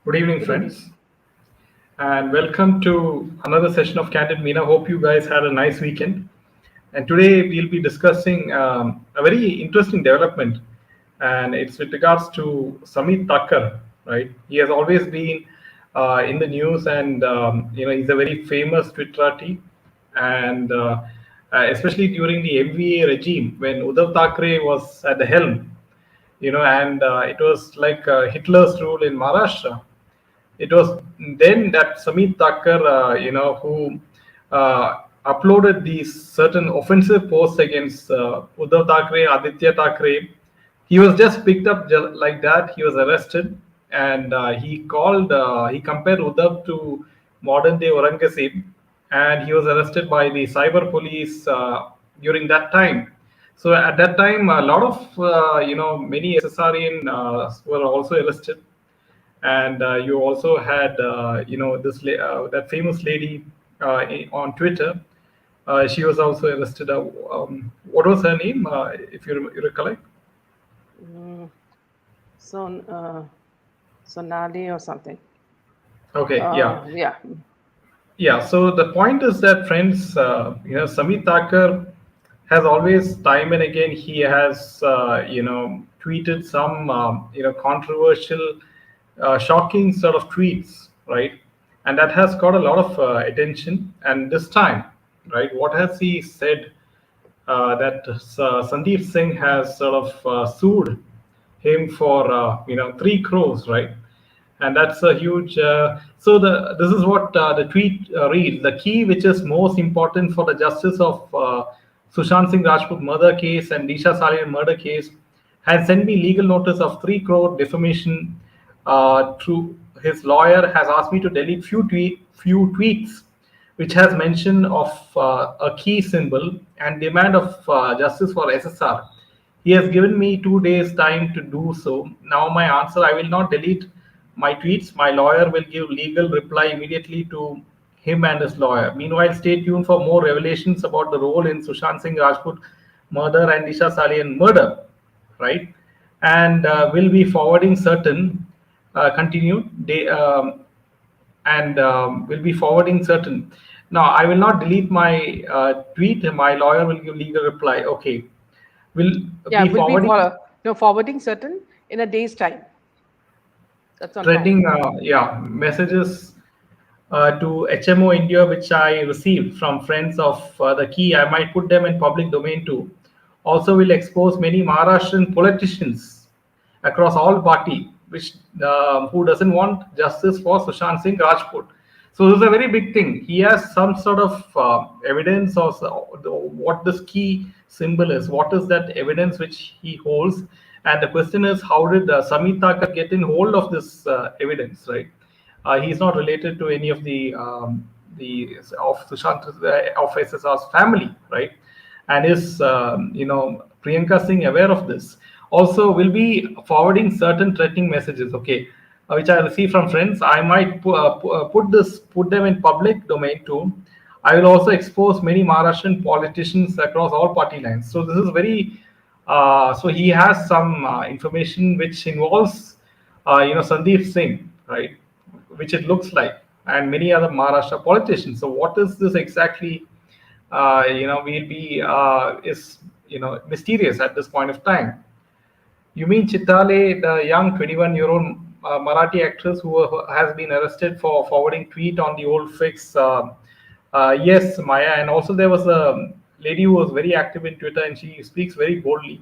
Good evening, Good evening. friends, and welcome to another session of Candid Meena. Hope you guys had a nice weekend. And today we'll be discussing a very interesting development, and it's with regards to Sameet Thakkar. Right, he has always been in the news, and he's a very famous Twitterati, and especially during the MVA regime when Uddhav Thackeray was at the helm, and it was like Hitler's rule in Maharashtra. It was then that Sameet Thakkar, who uploaded these certain offensive posts against Uddhav Thackeray, Aditya Thackeray. He was just picked up just like that. He was arrested, and he compared Uddhav to modern day Aurangzeb, and he was arrested by the cyber police during that time. So at that time, a lot of many SSRian were also arrested, and you also had that famous lady on Twitter. She was also arrested. What was her name, if you recollect? Mm, Son, Sonali or something. Okay, yeah. Yeah. Yeah, so the point is that, friends, Sameet Thakkar has always, time and again, he has, tweeted some, controversial, shocking sort of tweets, right? And that has got a lot of attention. And this time, right, what has he said? That Sandeep Singh has sort of sued him for 3 crores, right? And that's a huge. So this is what the tweet reads: the key, which is most important for the justice of Sushant Singh Rajput murder case and Disha Salian murder case, has sent me legal notice of 3 crore defamation. Through his lawyer has asked me to delete few tweets which has mention of a key symbol and demand of justice for SSR. He has given me 2 days time to do so. Now my answer: I will not delete my tweets. My lawyer will give legal reply immediately to him and his lawyer. Meanwhile, stay tuned for more revelations about the role in Sushant Singh Rajput murder and Disha Salian murder, right? And will be forwarding certain continued they and will be forwarding certain. Now, I will not delete my tweet. My lawyer will give legal reply. Okay, will Yeah, be will be forwarding, forwarding certain in a day's time. That's on time. threading, messages to HMO India, which I received from friends of the key. I might put them in public domain too. Also, will expose many Maharashtrian politicians across all party, which who doesn't want justice for Sushant Singh Rajput. So this is a very big thing. He has some sort of evidence of what this key symbol is. What is that evidence which he holds? And the question is, how did Sameet Thakkar get in hold of this evidence? Right? He's not related to any of the of Sushant of SSR's family, right? And is Priyanka Singh aware of this? Also, will be forwarding certain threatening messages. Okay, which I receive from friends. I might put them in public domain too. I will also expose many Maharashtrian politicians across all party lines. So this is very. So he has some information which involves, Sandeep Singh, right? Which it looks like, and many other Maharashtra politicians. So what is this exactly? Will be is mysterious at this point of time. You mean Chitale, the young 21-year-old Marathi actress who has been arrested for forwarding tweet on the old fix? Yes, Maya. And also there was a lady who was very active in Twitter, and she speaks very boldly.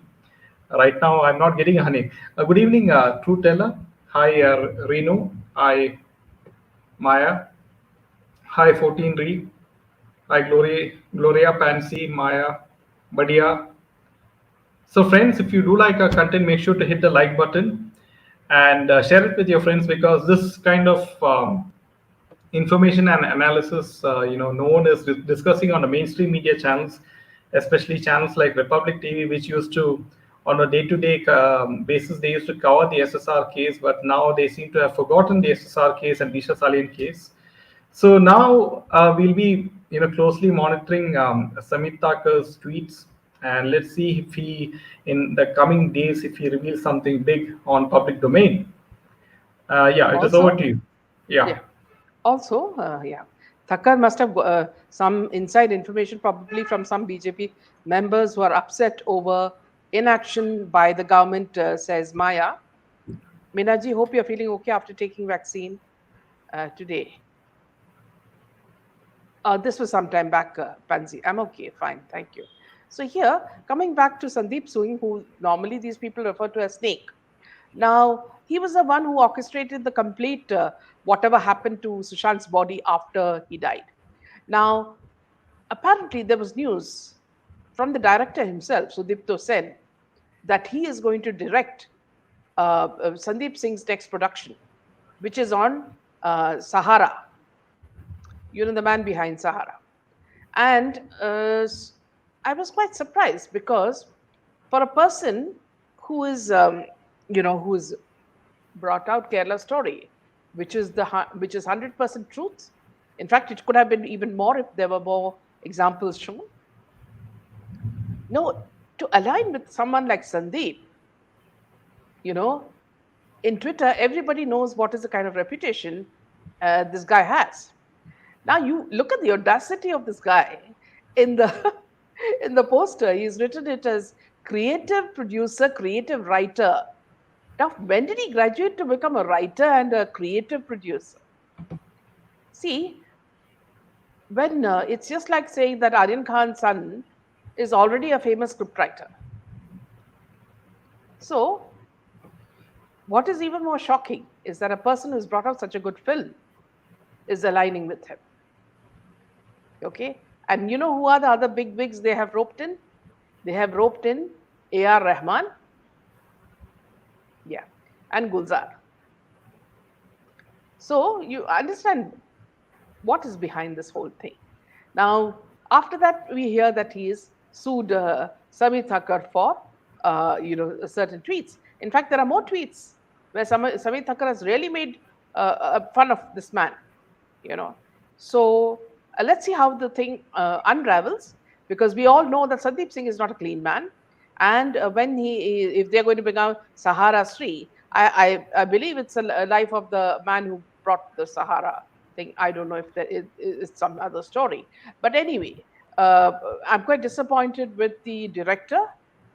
Right now, I'm not getting her name. Good evening, True Teller. Hi, Renu. Hi, Maya. Hi, 14 Re. Hi, Gloria Pansy, Maya, Badia. So, friends, if you do like our content, make sure to hit the like button and share it with your friends, because this kind of information and analysis, no one is discussing on the mainstream media channels, especially channels like Republic TV, which used to, on a day-to-day basis, they used to cover the SSR case, but now they seem to have forgotten the SSR case and Disha Salian case. So now we'll be, closely monitoring Sameet Thakkar's tweets, and let's see if he, in the coming days, if he reveals something big on public domain. Yeah, it is over Also, to you. Yeah. yeah. Also, yeah, Thakkar must have some inside information, probably from some BJP members who are upset over inaction by the government, says Maya. Minaji, hope you're feeling okay after taking vaccine today. This was some time back, Pansy. I'm okay, fine, thank you. So here, coming back to Sandeep Singh, who normally these people refer to as Snake. Now, he was the one who orchestrated the complete whatever happened to Sushant's body after he died. Now, apparently, there was news from the director himself, Sudipto Sen, that he is going to direct Sandeep Singh's next production, which is on Sahara, the man behind Sahara. And I was quite surprised because for a person who is, who is brought out Kerala story, which is 100% truth. In fact, it could have been even more if there were more examples shown. No, to align with someone like Sandeep, you know, in Twitter, everybody knows what is the kind of reputation this guy has. Now you look at the audacity of this guy in the in the poster. He's written it as creative producer, creative writer. Now, when did he graduate to become a writer and a creative producer? See, when it's just like saying that Aryan Khan's son is already a famous scriptwriter. So, what is even more shocking is that a person who's brought out such a good film is aligning with him. Okay, and you know who are the other big wigs they have roped in? They have roped in A.R. Rahman, yeah, and Gulzar. So you understand what is behind this whole thing. Now, after that, we hear that he is sued Sameet Thakkar for, certain tweets. In fact, there are more tweets where Sameet Thakkar has really made fun of this man. So let's see how the thing unravels, because we all know that Sandeep Singh is not a clean man, and if they're going to become Sahara Sri, I believe it's a life of the man who brought the Sahara thing. I don't know if there is some other story, but anyway, uh, I'm quite disappointed with the director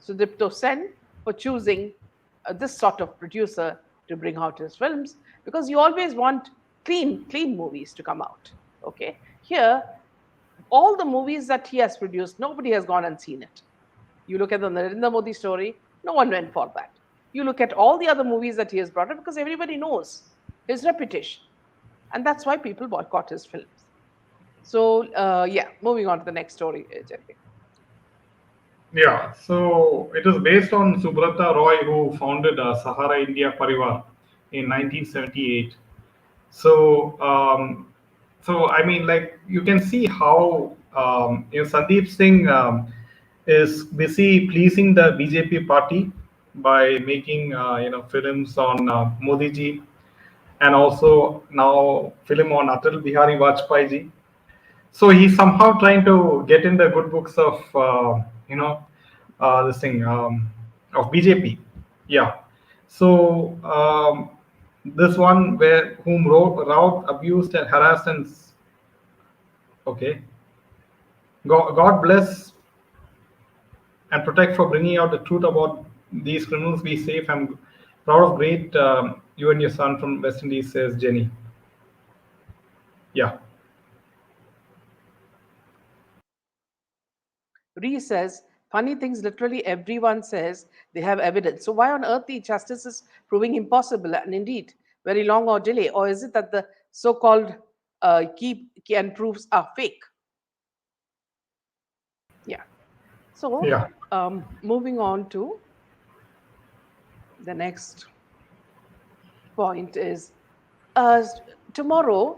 Sudipto Sen for choosing this sort of producer to bring out his films, because you always want clean movies to come out. Okay, here all the movies that he has produced, nobody has gone and seen it. You look at the Narendra Modi story, no one went for that. You look at all the other movies that he has brought up, because everybody knows his reputation, and that's why people boycott his films. So yeah, moving on to the next story, Jerry. Yeah, so it is based on Subrata Roy, who founded Sahara India Parivar in 1978. So, I mean, like you can see how Sandeep Singh is busy pleasing the BJP party by making films on Modi ji, and also now film on Atal Bihari Vajpayee ji. So he's somehow trying to get in the good books of this thing of BJP. Yeah. So this one where whom Raut abused and harassed and okay. God bless and protect for bringing out the truth about these criminals. Be safe. I'm proud of great you and your son from West Indies, says Jenny. Yeah. Ree says, funny things, literally everyone says they have evidence. So why on earth the justice is proving impossible and indeed very long or delay? Or is it that the so-called key and proofs are fake? Yeah. So Yeah. moving on to the next point is uh, tomorrow,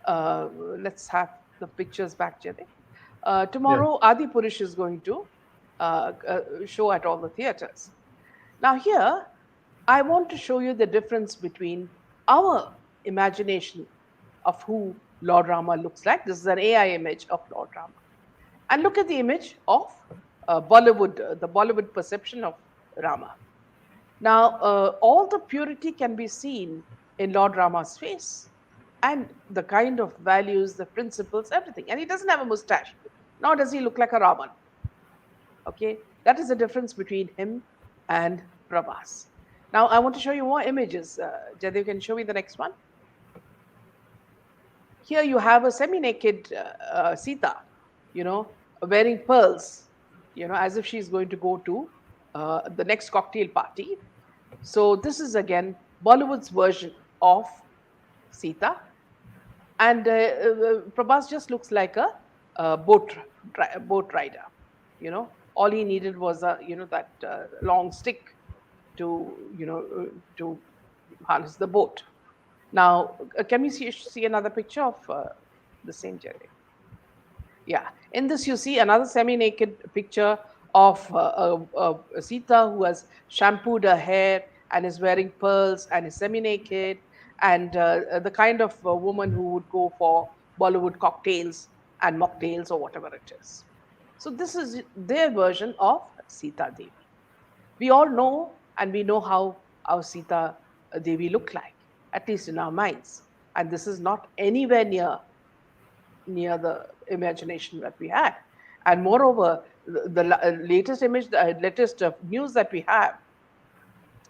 let's have the pictures back, Jade. Yeah. Tomorrow, Adipurush is going to show at all the theaters. Now, here, I want to show you the difference between our imagination of who Lord Rama looks like. This is an AI image of Lord Rama. And look at the image of Bollywood, the Bollywood perception of Rama. Now, all the purity can be seen in Lord Rama's face and the kind of values, the principles, everything. And he doesn't have a mustache, nor does he look like a Raman. Okay, that is the difference between him and Prabhas. Now, I want to show you more images. Jaidev, can you show me the next one? Here you have a semi-naked Sita, wearing pearls, as if she's going to go to the next cocktail party. So this is again Bollywood's version of Sita, and Prabhas just looks like a, boat rider. All he needed was that long stick to harness the boat. Now, can we see another picture of the same Jerry? Yeah, in this you see another semi-naked picture of Sita who has shampooed her hair and is wearing pearls and is semi-naked, and the kind of woman who would go for Bollywood cocktails and mocktails or whatever it is. So this is their version of Sita Devi. We all know and we know how our Sita Devi looked like, at least in our minds. And this is not anywhere near the imagination that we had. And moreover, the latest image, the latest news that we have,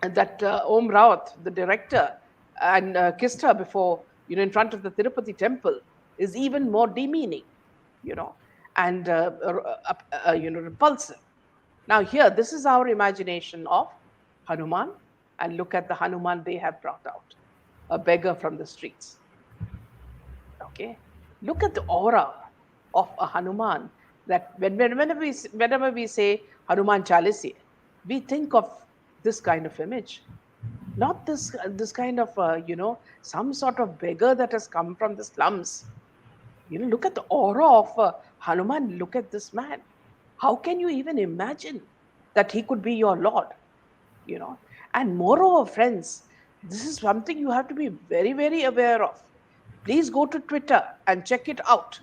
that Om Rawat, the director, and kissed her before, in front of the Tirupati temple, is even more demeaning, and repulsive. Now here, this is our imagination of Hanuman, and look at the Hanuman they have brought out, a beggar from the streets. Okay, look at the aura of a Hanuman. That whenever we say Hanuman Chalisi, we think of this kind of image, not this kind of some sort of beggar that has come from the slums. Look at the aura of Hanuman. Look at this man. How can you even imagine that he could be your Lord? And moreover, friends, this is something you have to be very, very aware of. Please go to Twitter and check it out.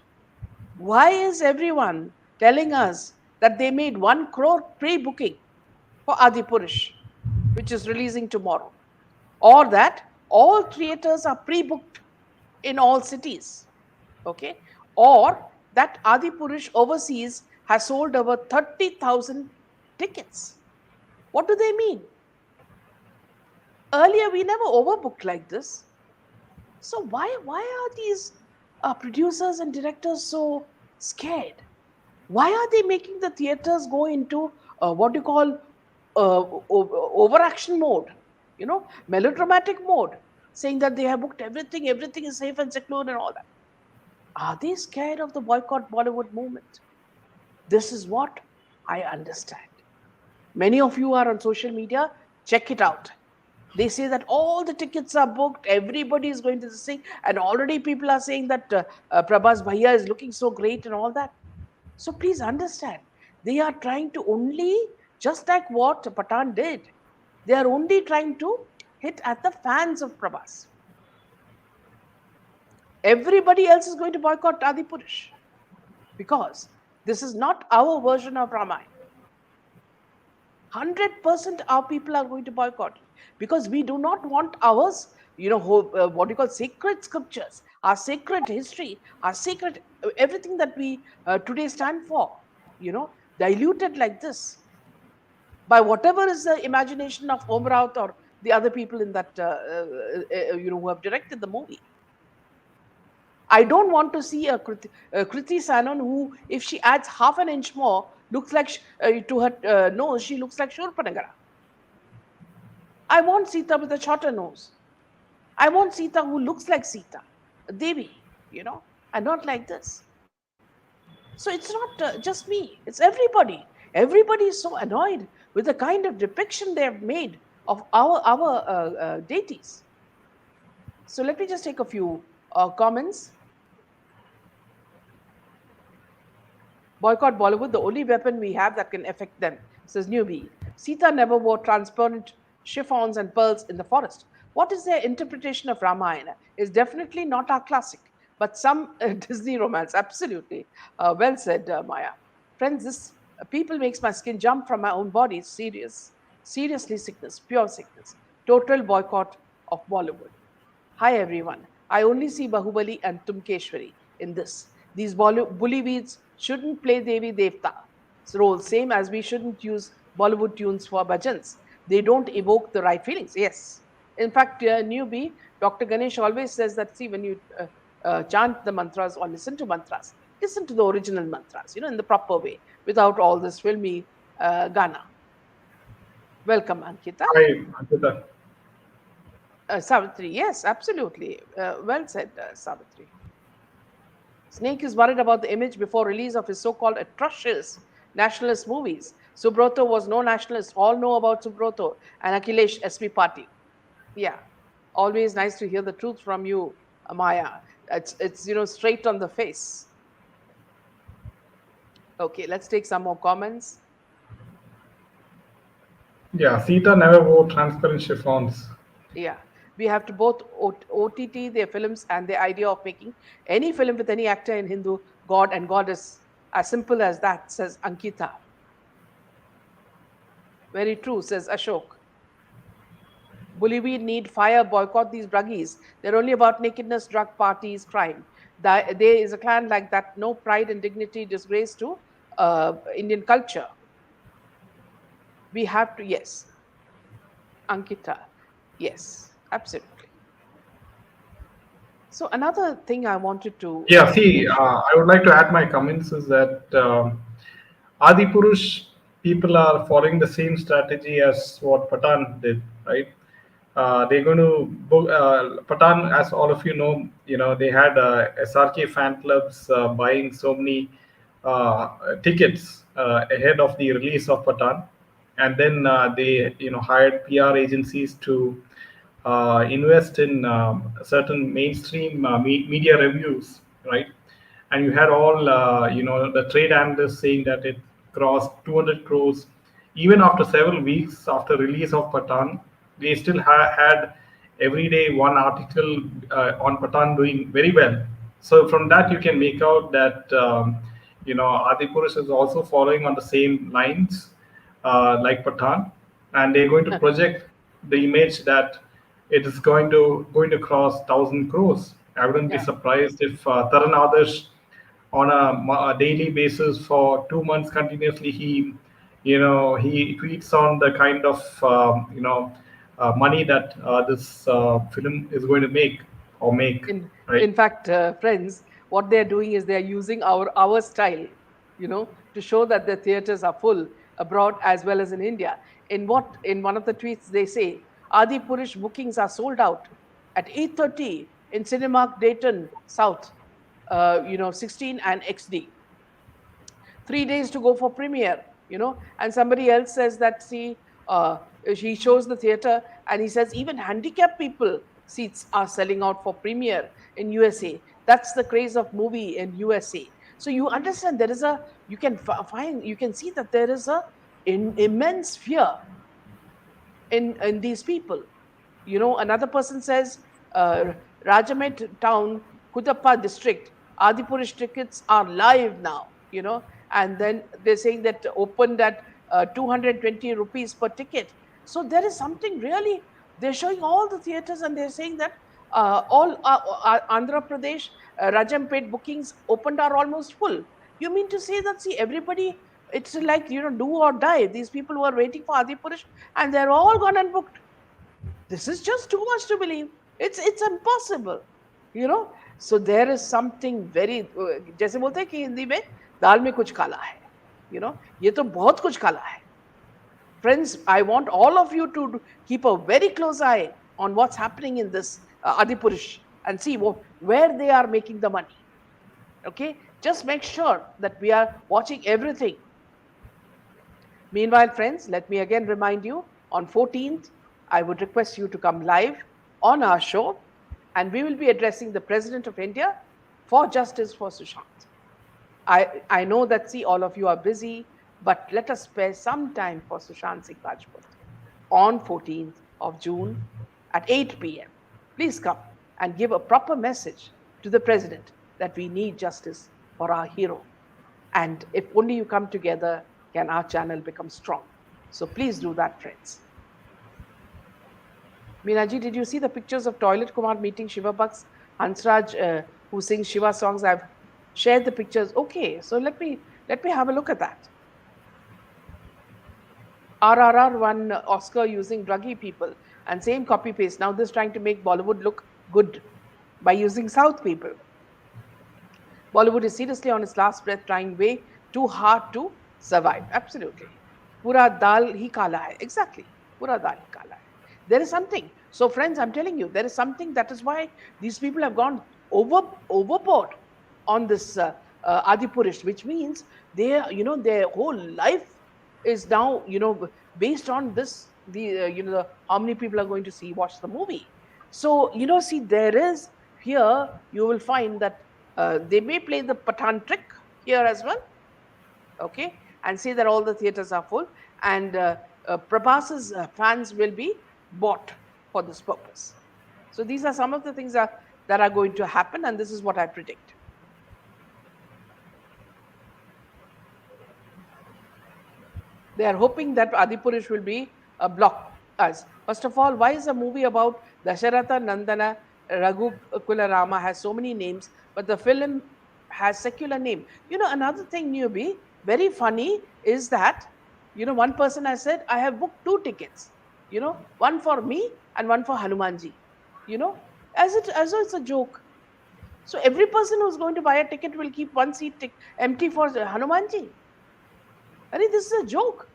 Why is everyone telling us that they made 1 crore pre-booking for Adipurush, which is releasing tomorrow? Or that all theaters are pre-booked in all cities? Okay? Or that Adipurush overseas has sold over 30,000 tickets. What do they mean? Earlier, we never overbooked like this. So why are these producers and directors so scared? Why are they making the theaters go into what you call overaction mode, melodramatic mode, saying that they have booked everything is safe and secure and all that? Are they scared of the boycott Bollywood movement? This is what I understand. Many of you are on social media. Check it out. They say that all the tickets are booked, everybody is going to this thing, and already people are saying that Prabhas Bhaiya is looking so great and all that. So please understand, they are trying to only, just like what Patan did, they are only trying to hit at the fans of Prabhas. Everybody else is going to boycott Adipurush because this is not our version of Ramayana. 100% our people are going to boycott it because we do not want ours, what you call sacred scriptures, our sacred history, our sacred everything that we today stand for, diluted like this by whatever is the imagination of Om Raut or the other people in that, who have directed the movie. I don't want to see a Kriti Sanon who, if she adds half an inch more, looks like to her nose, she looks like Shurpanagara. I want Sita with a shorter nose. I want Sita who looks like Sita, Devi, and not like this. So it's not just me, it's everybody. Everybody is so annoyed with the kind of depiction they have made of our deities. So let me just take a few comments. Boycott Bollywood, the only weapon we have that can affect them, says Newbie. Sita never wore transparent chiffons and pearls in the forest. What is their interpretation of Ramayana? Is definitely not our classic, but some Disney romance. Absolutely. Well said, Maya. Friends, this people makes my skin jump from my own body. It's serious. Seriously, sickness, pure sickness. Total boycott of Bollywood. Hi everyone. I only see Bahubali and Tumkeshwari in this. These Bollyweeds shouldn't play Devi Devta's role, same as we shouldn't use Bollywood tunes for bhajans. They don't evoke the right feelings. Yes. In fact, newbie, Dr. Ganesh always says that, see, when you chant the mantras or listen to the original mantras, in the proper way, without all this filmy Ghana. Welcome, Ankita. Hi, Ankita. Savitri, yes, absolutely. Well said, Savitri. Snake is worried about the image before release of his so-called atrocious nationalist movies. Subroto was no nationalist. All know about Subroto and Akhilesh SP Party. Yeah, always nice to hear the truth from you, Maya. It's straight on the face. Okay, let's take some more comments. Yeah, Sita never wore transparent chiffons. Yeah, we have to both OTT their films and the idea of making any film with any actor in Hindu god and goddess, as simple as that, says Ankita. Very true, says Ashok. Bollywood need fire, boycott these druggies. They're only about nakedness, drug parties, crime. There is a clan like that, no pride and dignity, disgrace to Indian culture. We have to, yes, Ankita, yes, absolutely. So another thing I wanted to Yeah, see, mention. I would like to add my comments is that Adipurush people are following the same strategy as what Patan did, right? They're going to book Patan, as all of they had SRK fan clubs buying so many tickets ahead of the release of Patan, and then they hired PR agencies to invest in certain mainstream media reviews, right? And you had all the trade analysts saying that it crossed 200 crores even after several weeks after release of Patan. They still had every day one article on Patan doing very well. So from that you can make out that Adipurush is also following on the same lines like Patan, and they're going to project the image that it is going to cross 1,000 crores. I wouldn't be Yeah. surprised if Taran Adarsh on a daily basis for 2 months continuously he tweets on the kind of money that this film is going to make, in right? in fact, friends, what they're doing is they're using our style, to show that the theaters are full abroad as well as in India. In one of the tweets they say Adi Purish bookings are sold out at 8:30 in Cinemark Dayton South, 16 and XD. 3 days to go for premiere, and somebody else says that, see, he shows the theater and he says even handicapped people seats are selling out for premiere in USA. That's the craze of movie in USA. So you understand there is a, you can find, you can see that there is a immense fear in these people. Another person says, Rajamet town, Kudappa district, Adipurish tickets are live now, and then they're saying that opened at 220 rupees per ticket. So there is something really, they're showing all the theaters and they're saying that all Andhra Pradesh, Rajampet bookings opened are almost full. You mean to say that, see, everybody, it's like, do or die. These people who are waiting for Adipurish and they're all gone and booked. This is just too much to believe. It's impossible, so there is something very, जैसे बोलते हैं कि हिंदी में दाल में कुछ काला है, ये तो बहुत कुछ काला है. Friends, I want all of you to keep a very close eye on what's happening in this Adipurish and see where they are making the money. Okay, just make sure that we are watching everything. Meanwhile, friends, let me again remind you, on 14th, I would request you to come live on our show, and we will be addressing the President of India for justice for Sushant. I know that, see, all of you are busy, but let us spare some time for Sushant Singh Rajput on 14th of June at 8 p.m. Please come and give a proper message to the President that we need justice for our hero. And if only you come together, can our channel become strong. So please do that, friends. Meenaji, did you see the pictures of Toilet Kumar meeting Shiva Bucks? Hansraj, who sings Shiva songs, I've shared the pictures. Okay, so let me have a look at that. RRR won Oscar using druggy people and same copy paste. Now this trying to make Bollywood look good by using South people. Bollywood is seriously on its last breath, trying way too hard to survive. Absolutely. Pura dal hi kala hai. Exactly. Pura dal hi kala hai. There is something. So, friends, I'm telling you, there is something. That is why these people have gone overboard on this Adipurush, which means their whole life is now based on this. How many people are going to watch the movie. So see, there is here you will find that they may play the Pathan trick here as well, okay, and say that all the theaters are full, and Prabhas's fans will be bought for this purpose. So these are some of the things that are going to happen, and this is what I predict. They are hoping that Adipurush will be a block us. First of all, why is a movie about Dasharatha Nandana Raghukula Rama has so many names, but the film has secular name? Another thing, newbie, very funny is that, one person has said, I have booked 2 tickets, one for me and one for Hanumanji, as though it's a joke. So every person who's going to buy a ticket will keep one seat empty for Hanumanji. I mean, this is a joke.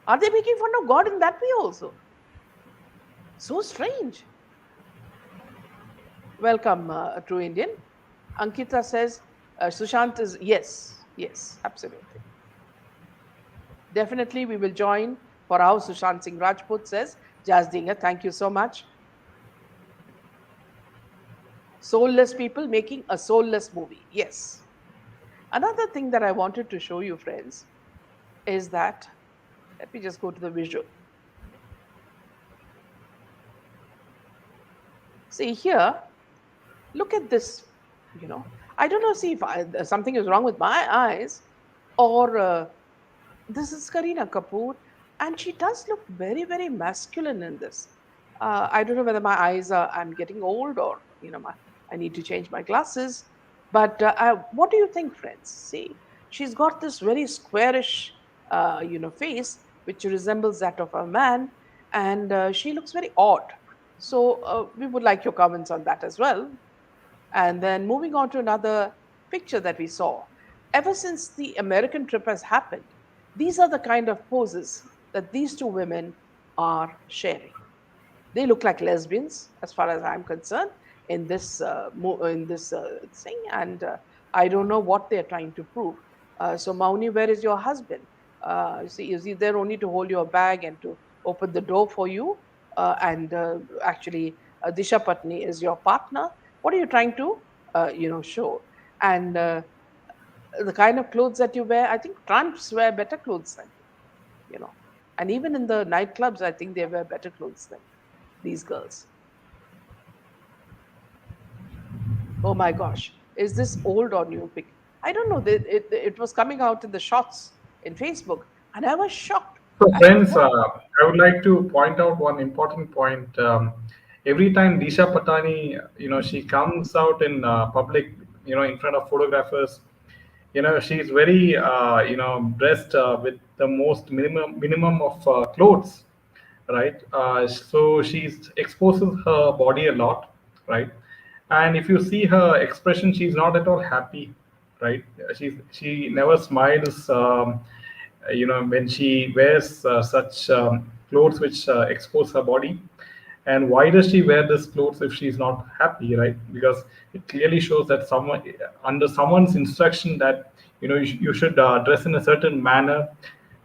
Are they making fun of God in that way also? So strange. Welcome, True Indian. Ankita says, Sushant is, yes, absolutely. Definitely we will join for how Sushant Singh Rajput says. Jazdinga, thank you so much. Soulless people making a soulless movie. Yes. Another thing that I wanted to show you, friends, is that, let me just go to the visual. See here, look at this, I don't know, see if something is wrong with my eyes, or this is Kareena Kapoor, and she does look very, very masculine in this. I don't know whether my eyes I'm getting old, or, I need to change my glasses. But what do you think, friends? See, she's got this very squarish, face, which resembles that of a man, and she looks very odd. So we would like your comments on that as well. And then moving on to another picture that we saw. Ever since the American trip has happened, these are the kind of poses that these two women are sharing. They look like lesbians, as far as I'm concerned, in this thing, and I don't know what they're trying to prove. So, Mauni, where is your husband? Is he there only to hold your bag and to open the door for you? And actually, Disha Patni is your partner. What are you trying to, show? And the kind of clothes that you wear, I think tramps wear better clothes than you. And even in the nightclubs, I think they wear better clothes than these girls. Oh my gosh, is this old or new pic? I don't know. It was coming out in the shots in Facebook, and I was shocked. So, I said, friends, what? I would like to point out one important point. Every time Disha Patani, she comes out in public, in front of photographers, she's very, dressed with the most minimum of clothes, right? So she exposes her body a lot, right? And if you see her expression, she's not at all happy, right? She never smiles, when she wears such clothes which expose her body. And why does she wear this clothes if she's not happy, right? Because it clearly shows that someone under someone's instruction that you should dress in a certain manner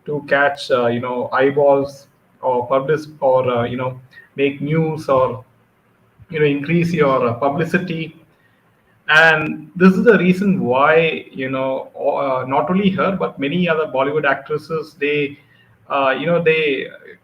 to catch eyeballs or publish or make news or increase your publicity. And this is the reason why not only her but many other Bollywood actresses, they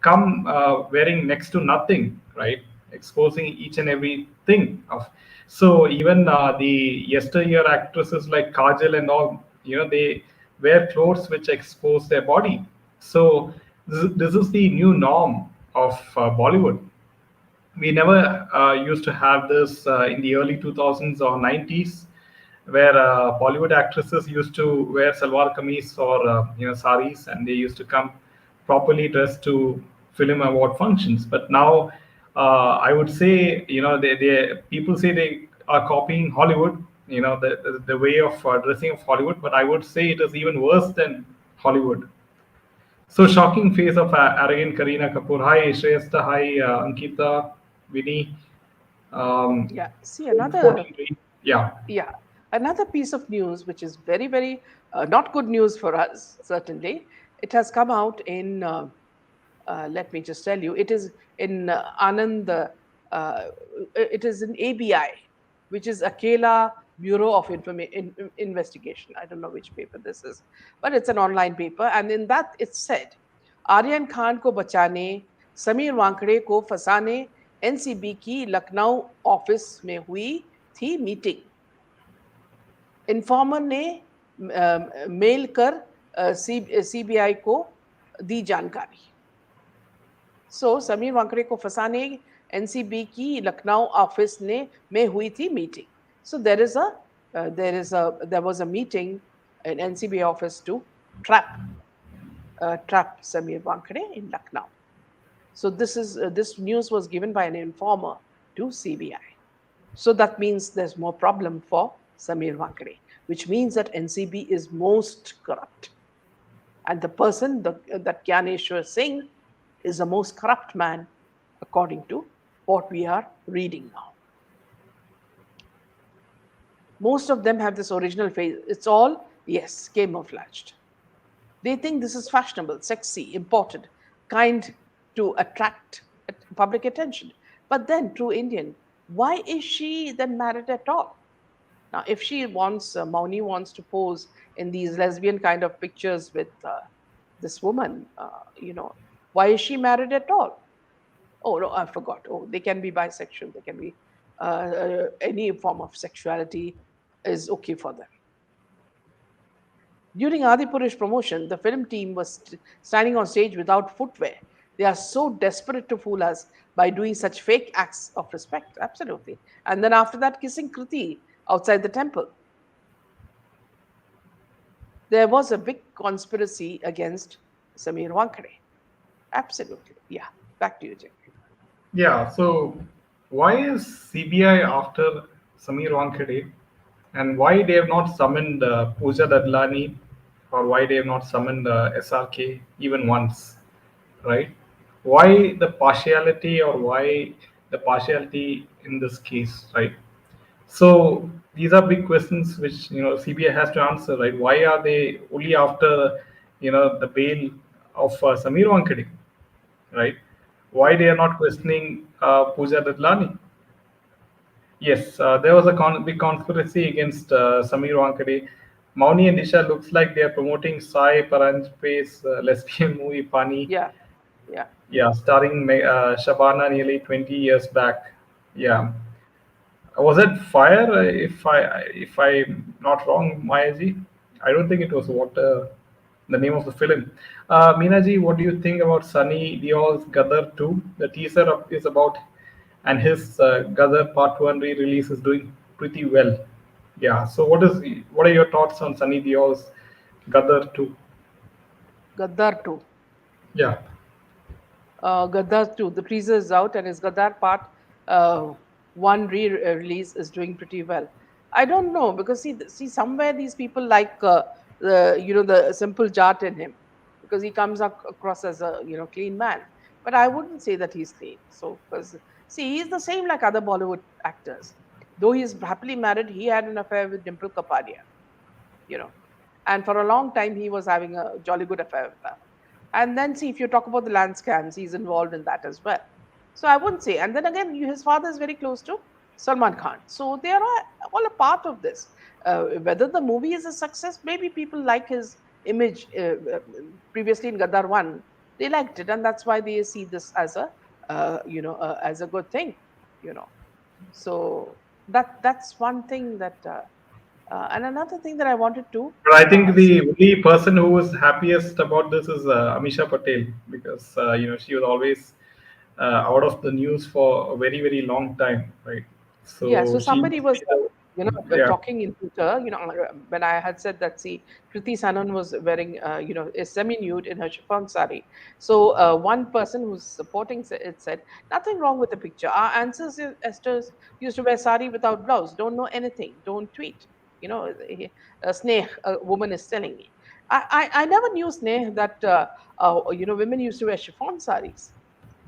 come wearing next to nothing, right, exposing each and everything of. So even the yesteryear actresses like Kajal and all, they wear clothes which expose their body, So this is the new norm of Bollywood. We never used to have this in the early 2000s or 90s, where Bollywood actresses used to wear salwar kameez or saris, and they used to come properly dressed to film award functions. But now, I would say, they people say they are copying Hollywood, the way of dressing of Hollywood. But I would say it is even worse than Hollywood. So shocking face of arrogant Karina Kapoor. Hi, Shreyasta. Hi, Ankita, Vinny. Um, Yeah. See, before another, we read, yeah, yeah, another piece of news which is very, very not good news for us, certainly. It has come out in, let me just tell you, it is in Anand, it is in ABI, which is Akela Bureau of Investigation. I don't know which paper this is, but it's an online paper. And in that it said, Aryan Khan को बचाने, समीर वांकड़े को फंसाने NCB की Lucknow office में हुई थी meeting. Informer ने mail कर सीबीआई को दी जानकारी। सो समीर वांकड़े को फंसाने एनसीबी की लखनऊ ऑफिस ने में हुई थी meeting. So there was a meeting in NCB office to trap trap Samir Wankade in Lucknow. So this news was given by an informer to CBI. So that means there's more problem for Samir Wankade, which means that NCB is most corrupt. And the person that Gyaneshwar Singh is the most corrupt man, according to what we are reading now. Most of them have this original face. It's all, yes, camouflaged. They think this is fashionable, sexy, important, kind to attract public attention. But then, true Indian, why is she then married at all? Now, if she wants, Mauni wants to pose in these lesbian kind of pictures with this woman, why is she married at all? Oh, no, I forgot. Oh, they can be bisexual, they can be any form of sexuality is okay for them. During Adipurush promotion, the film team was standing on stage without footwear. They are so desperate to fool us by doing such fake acts of respect. Absolutely. And then after that, kissing Kriti outside the temple. There was a big conspiracy against Samir Wankade. Absolutely. Yeah. Back to you, Jim. yeah. So why is CBI after Samir Wankade, and why they have not summoned Pooja Dadlani, or why they have not summoned SRK even once, right? Why the partiality, or why the partiality in this case, right? So these are big questions which CBI has to answer, right? Why are they only after the bail of Samir Wankade, right? Why they are not questioning Pooja Dadlani? Yes, there was a big conspiracy against Samir Wankade. Mauni and Disha looks like they are promoting Sai Paranjpe's lesbian movie Pani. Yeah. Yeah. Yeah, starring Shabana nearly 20 years back. Yeah, was it Fire? If I'm not wrong, Mayaji, I don't think it was what the name of the film. Meenaji, what do you think about Sunny Deol's Gadar 2? The teaser is about, and his Gadar Part 1 re-release is doing pretty well. Yeah. So what are your thoughts on Sunny Deol's Gadar 2? Gaddar 2. Yeah. Gaddar 2. The teaser is out, and his Gaddar Part uh, 1 release is doing pretty well. I don't know because see somewhere these people like the simple jat in him because he comes across as a clean man. But I wouldn't say that he's clean. So because see he's the same like other Bollywood actors. Though he is happily married, he had an affair with Dimple Kapadia. You know, and for a long time he was having a jolly good affair with her. And then see if you talk about the land scams, he's involved in that as well. So I wouldn't say. And then again, his father is very close to Salman Khan, so they are all a part of this. Whether the movie is a success, maybe people like his image previously in Gadar One, they liked it, and that's why they see this as a as a good thing. You know, so that's one thing that And another thing that I wanted to But I think the say, only person who was happiest about this is Amisha Patel, because she was always out of the news for a very very long time, right? yeah, so So she somebody must be was, the, yeah. talking in Twitter, when I had said that, see, Kriti Sanon was wearing, is semi-nude in her chiffon sari. So one person who's supporting it said, nothing wrong with the picture. Our ancestors used to wear sari without blouse. Don't know anything. Don't tweet. Sneh, a woman is telling me. I never knew Sneh that, women used to wear chiffon saris,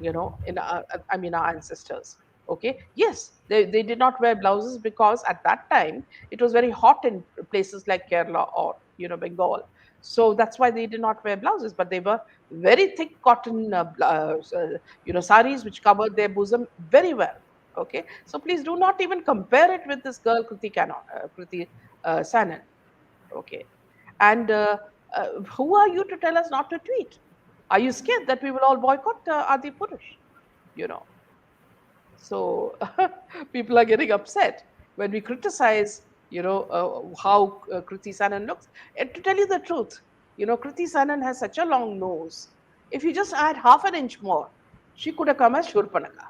in I mean our ancestors. Okay, yes, they did not wear blouses because at that time it was very hot in places like Kerala or Bengal, so that's why they did not wear blouses, but they were very thick cotton saris which covered their bosom very well. Okay, so please do not even compare it with this girl Kriti Sanan. Okay, and who are you to tell us not to tweet? Are you scared that we will all boycott Adi Purush? You know, so people are getting upset when we criticize, how Kriti Sanan looks. And to tell you the truth, Kriti Sanan has such a long nose. If you just add half an inch more, she could have come as Shurpanaka,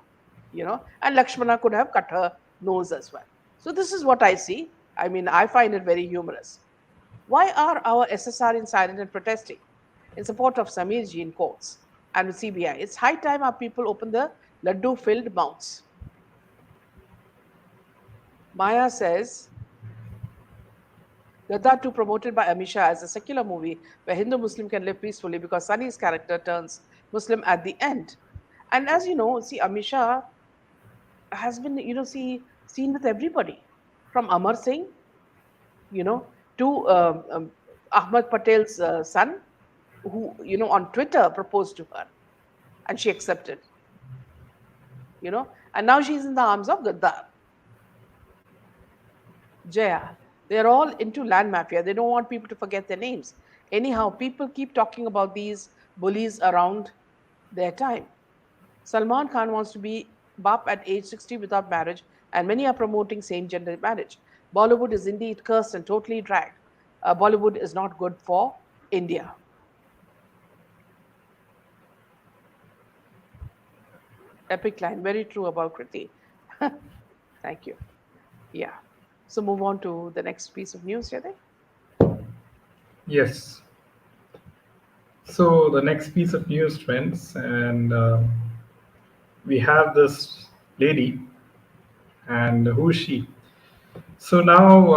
and Lakshmana could have cut her nose as well. So this is what I see. I mean, I find it very humorous. Why are our SSR in silent and protesting in support of Sameer ji in courts and with CBI? It's high time our people open the laddu filled mouths. Maya says, Gadar 2 promoted by Amisha as a secular movie where Hindu Muslim can live peacefully because Sunny's character turns Muslim at the end. And as you know, see, Amisha has been, seen with everybody from Amar Singh, to Ahmad Patel's son, who, on Twitter proposed to her and she accepted, and now she's in the arms of Gaddar. Jaya. They're all into land mafia. They don't want people to forget their names. Anyhow, people keep talking about these bullies around their time. Salman Khan wants to be Bap at age 60 without marriage, and many are promoting same gender marriage. Bollywood is indeed cursed and totally dragged. Bollywood is not good for India. Epic line, very true about Kriti. Thank you. Yeah. So move on to the next piece of news, Jade. Yes. So the next piece of news, friends, and we have this lady, and who is she? So now,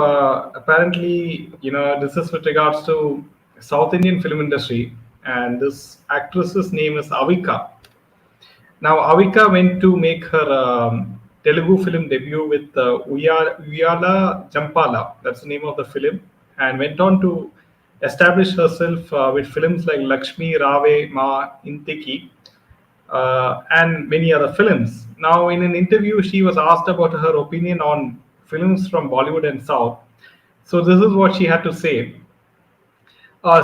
apparently, this is with regards to South Indian film industry, and this actress's name is Avika. Now, Avika went to make her Telugu film debut with Uyala Jampala, that's the name of the film, and went on to establish herself with films like Lakshmi, Rave, Ma, Intiki, and many other films. Now, in an interview, she was asked about her opinion on films from Bollywood and South. So, this is what she had to say.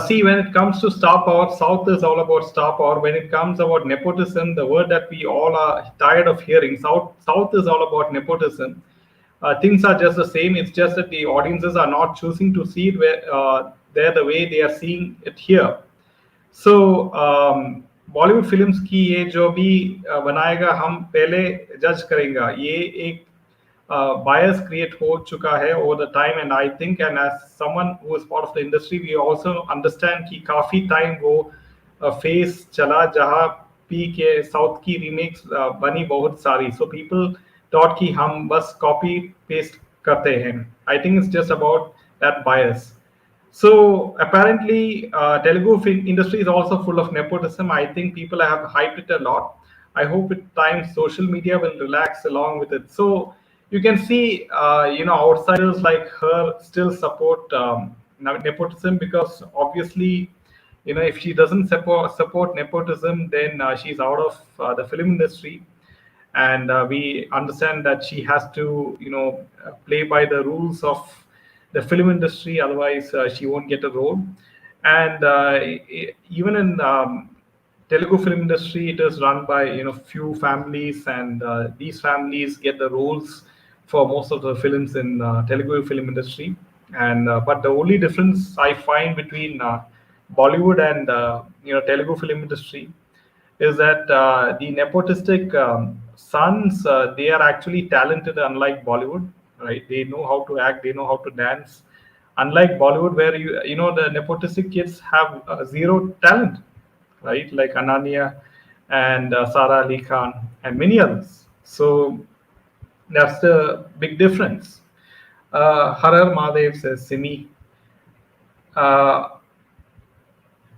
See, when it comes to star power, South is all about star power. When it comes about nepotism, the word that we all are tired of hearing, South is all about nepotism. Things are just the same. It's just that the audiences are not choosing to see it there the way they are seeing it here. So Bollywood films की ये जो भी बनाएगा हम पहले जज करेंगे ये एक bias create हो चुका है over the time and I think and as someone who is part of the industry we also understand कि काफी time वो phase चला जहाँ पी के साउथ की रीमेक्स बनी बहुत सारी so people thought कि हम बस copy paste करते हैं I think it's just about that bias. So apparently, Telugu film industry is also full of nepotism. I think people have hyped it a lot. I hope with time social media will relax along with it. So you can see, outsiders like her still support nepotism because obviously, if she doesn't support nepotism, then she's out of the film industry and we understand that she has to play by the rules of the film industry otherwise she won't get a role and even in Telugu film industry it is run by few families and these families get the roles for most of the films in Telugu film industry And but the only difference I find between Bollywood and Telugu film industry is that the nepotistic sons, they are actually talented, unlike Bollywood, right? They know how to act, they know how to dance, unlike Bollywood, where the nepotistic kids have zero talent, right? Like Ananya and Sara Ali Khan and many others. So that's the big difference. Harar Mahadev says, Simi. Uh,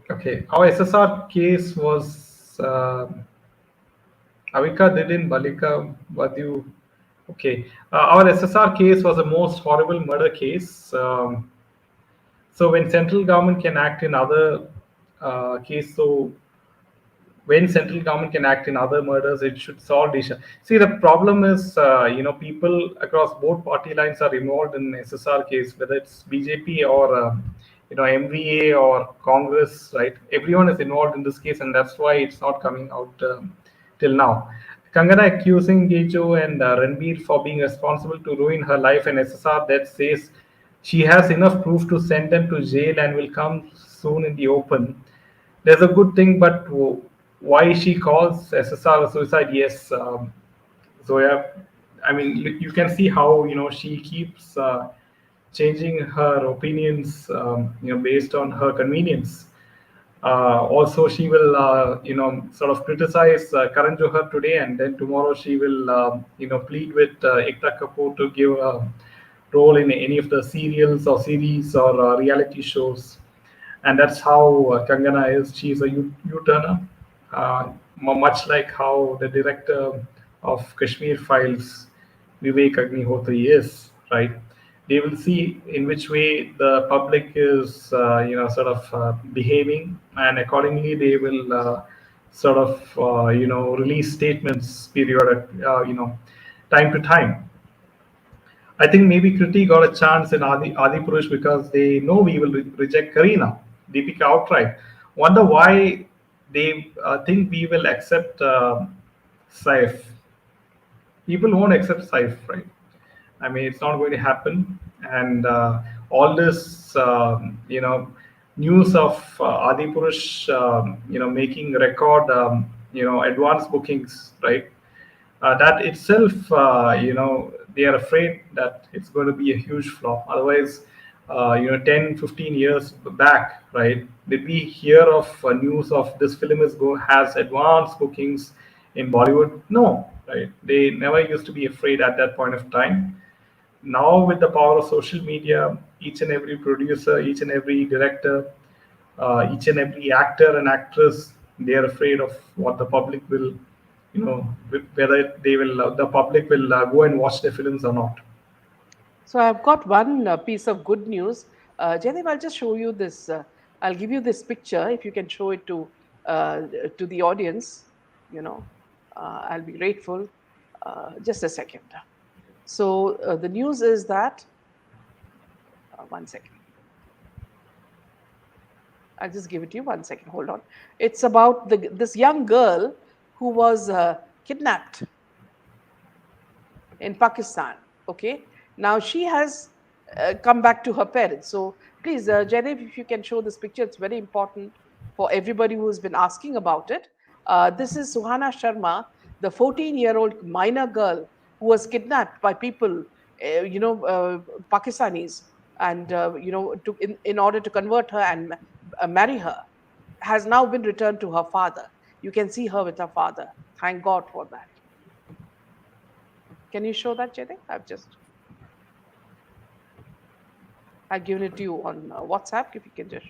okay, our SSR case was Avika did in Balika Vadyu. Okay, our SSR case was the most horrible murder case. So when central government can act in other case, so when central government can act in other murders, it should solve the issue. See, the problem is, people across both party lines are involved in SSR case, whether it's BJP or MVA or Congress, right? Everyone is involved in this case, and that's why it's not coming out till now. Kangana accusing Gejo and Ranbir for being responsible to ruin her life, and SSR that says she has enough proof to send them to jail and will come soon in the open. There's a good thing, but why she calls SSR a suicide? Yes, Zoya. I mean, you can see how she keeps changing her opinions, based on her convenience. Also, she will, sort of criticize Karan Johar today, and then tomorrow she will, plead with Ekta Kapoor to give a role in any of the serials or series or reality shows. And that's how Kangana is. She's a U-turner, much like how the director of Kashmir Files, Vivek Agnihotri, is, right? They will see in which way the public is, sort of behaving, and accordingly they will sort of, release statements periodic, time to time. I think maybe Kriti got a chance in Adipurush because they know we will reject Karina, Deepika outright. Wonder why they think we will accept Saif. People won't accept Saif, right? I mean, it's not going to happen. And all this, news of Adipurush, making record, advance bookings, right? That itself, they are afraid that it's going to be a huge flop. Otherwise, 10, 15 years back, right? Did we hear of news of this film has advanced bookings in Bollywood? No, right? They never used to be afraid at that point of time. Now, with the power of social media, each and every producer, each and every director, each and every actor and actress, they are afraid of what the public will, whether the public will go and watch their films or not. So I've got one piece of good news. Jaidev, I'll just show you this. I'll give you this picture. If you can show it to the audience, you know, I'll be grateful. Just a second. So the news is that, one second. I'll just give it to you. One second. Hold on. It's about this young girl who was kidnapped in Pakistan. Okay. Now she has come back to her parents. So please, Jaidev, if you can show this picture, it's very important for everybody who has been asking about it. This is Suhana Sharma, the 14-year-old minor girl who was kidnapped by people, Pakistanis, and in order to convert her and marry her, has now been returned to her father. You can see her with her father. Thank God for that. Can you show that, Jaidev? I've given it to you on WhatsApp. If you can just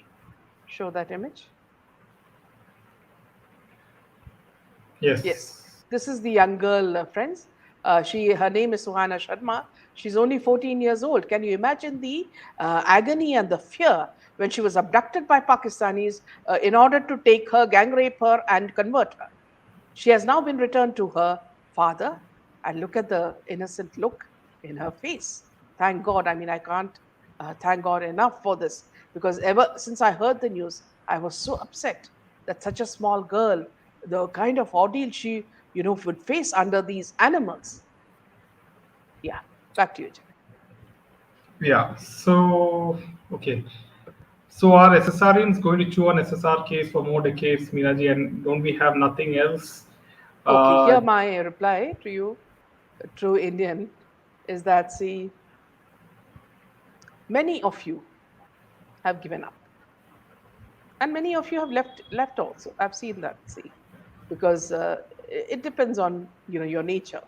show that image. Yes, Yes. this is the young girl, friends. Her name is Suhana Sharma. She's only 14 years old. Can you imagine the agony and the fear when she was abducted by Pakistanis in order to take her, gang rape her, and convert her? She has now been returned to her father, and look at the innocent look in her face. Thank God. I mean, I can't thank God enough for this, because ever since I heard the news, I was so upset that such a small girl, the kind of ordeal she, would face under these animals. Yeah, back to you, Jimmy. Yeah. So okay. So are SSRians going to chew on SSR case for more decades, Minaji? And don't we have nothing else? Okay, Uh, here my reply to you, true Indian, is that see, many of you have given up, and many of you have left also. I've seen that. See, because it depends on your nature,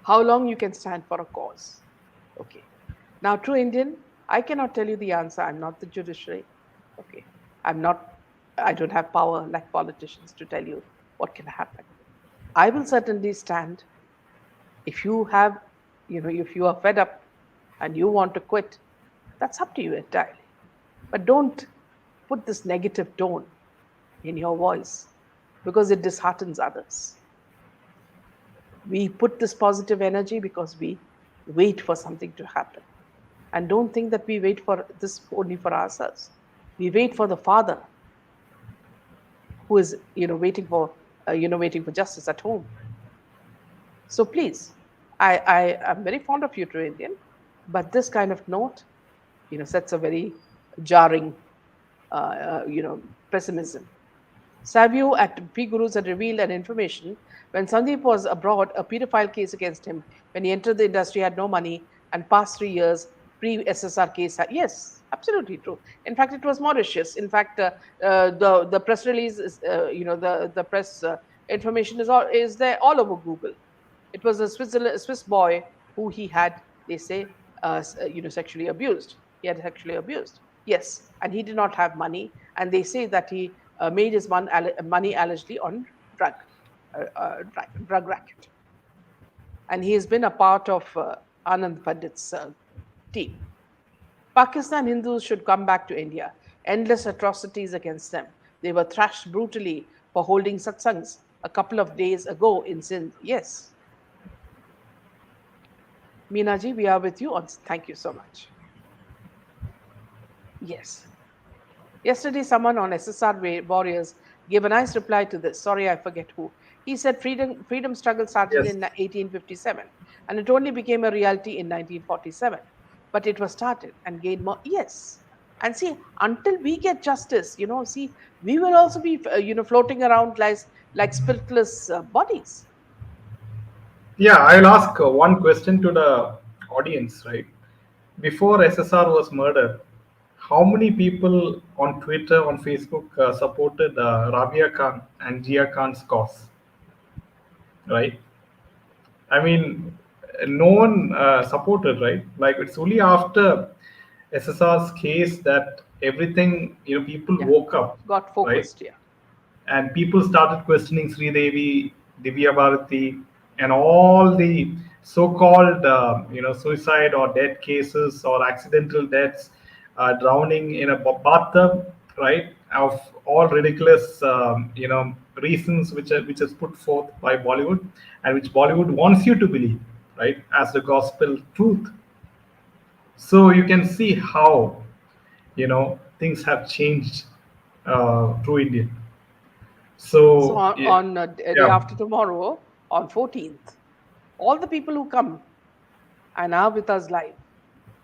how long you can stand for a cause. Okay. Now, true Indian, I cannot tell you the answer. I'm not the judiciary. Okay. I'm not, I don't have power like politicians to tell you what can happen. I will certainly stand. If you have, if you are fed up and you want to quit, that's up to you entirely. But don't put this negative tone in your voice because it disheartens others. We put this positive energy because we wait for something to happen. And don't think that we wait for this only for ourselves. We wait for the Father who is, waiting for justice at home. So please, I am very fond of you, true Indian, but this kind of note, sets a very jarring, pessimism. Savio at P Gurus had revealed an information when Sandeep was abroad, a pedophile case against him when he entered the industry had no money and past 3 years pre SSR case. Yes, absolutely true. In fact, it was Mauritius. In fact, the press release is, the press information is there all over Google. It was a Swiss boy who he had, they say, sexually abused. He had sexually abused. Yes, and he did not have money, and they say that he made his money allegedly on drug, drug racket, and he has been a part of Anand Pandit's team. Pakistan Hindus should come back to India. Endless atrocities against them. They were thrashed brutally for holding satsangs a couple of days ago in Sindh. Yes, Meenaji, we are with you. Thank you so much. Yes. Yesterday, someone on SSR Warriors gave a nice reply to this. Sorry, I forget who. He said freedom struggle started yes. in 1857 and it only became a reality in 1947. But it was started and gained more. Yes. And see, until we get justice, see, we will also be, floating around like spiritless bodies. Yeah, I'll ask one question to the audience, right? Before SSR was murdered, how many people on Twitter, on Facebook, supported Rabia Khan and Jia Khan's cause, right? I mean, no one supported, right? Like it's only after SSR's case that everything, people Yeah. woke up, Got right? focused. Yeah. And people started questioning Sri Devi, Divya Bharati, and all the so-called suicide or death cases or accidental deaths, drowning in a bathtub, right? Of all ridiculous reasons which is put forth by Bollywood and which Bollywood wants you to believe, right, as the gospel truth. So you can see how things have changed through India. So So on day yeah, after tomorrow, on 14th, all the people who come and are with us live,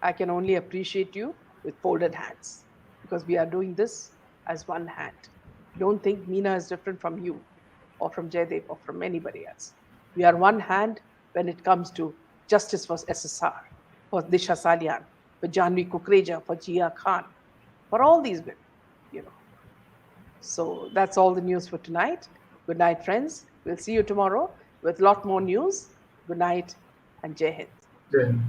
I can only appreciate you with folded hands because we are doing this as one hand. Don't think Meena is different from you or from Jaydev or from anybody else. We are one hand when it comes to justice for SSR, for Disha Salian, for Janvi Kukreja, for Jia Khan, for all these women, you know. So that's all the news for tonight. Good night, friends. We'll see you tomorrow with a lot more news. Good night and Jai Hind. then